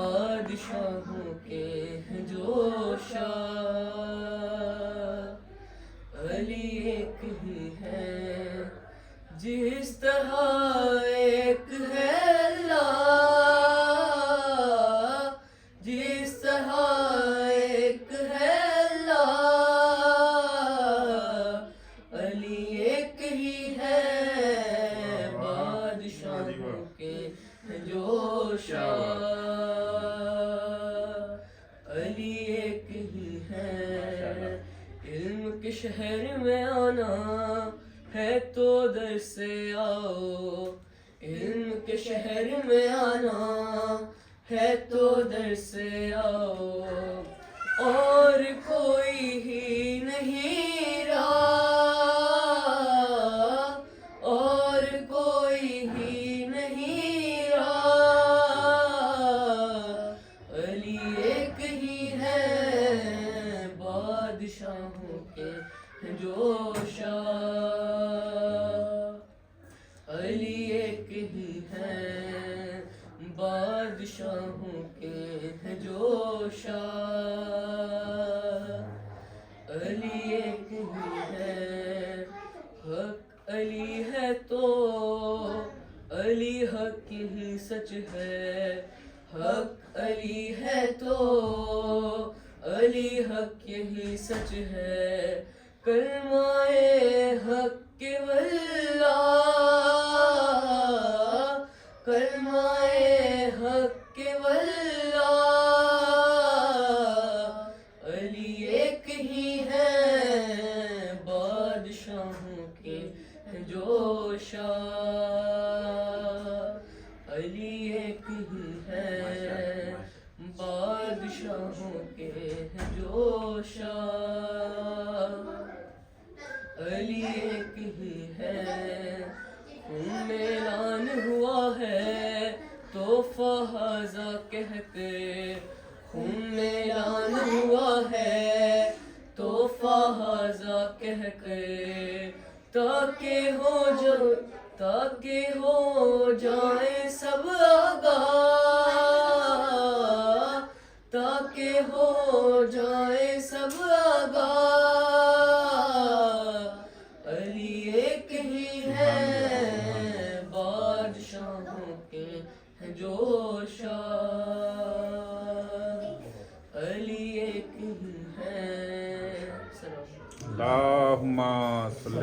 بادشاہوں کے ہیں جو شاہ، علی ایک ہی ہے جس طرح ایک ہے اللہ، جس طرح ایک ہے اللہ، علی ایک ہی ہے بادشاہوں کے جو شاہ، علی ایک ہی ہے۔ علم کے شہر میں آنا ہے تو در سے آؤ، علم کے شہر میں آنا ہے تو در سے آؤ، اور کوئی ہی نہیں رہا، اور کوئی ہی نہیں رہا، علی ایک ہی ہے بادشاہوں کے جو شاہ، علی ایک ہی ہے بادشاہوں کے جو شاہ، علی ایک ہی ہے۔ حق علی ہے تو علی حق ہی سچ ہے، حق علی ہے تو علی حق یہی سچ ہے، کلمہ حق کے واللہ، کلمہ حق کے واللہ، علی ایک ہی ہے بادشاہوں کے جو شاہ، علی ایک ہی ہے بادشاہوں کے جو شاہ، علی ایک ہی ہے۔ خون میں اعلان ہوا ہے تحفہ ھذا کہہ کے، خون میں اعلان ہوا ہے تحفہ ھذا کہہ کے، تاکہ ہو جائیں سب آگاہ، تاکہ ہو جائیں سب آگاہ، علی ایک ہی ہے بادشاہوں کے جو شاہ، علی ایک ہی ہے۔ اللہم صلی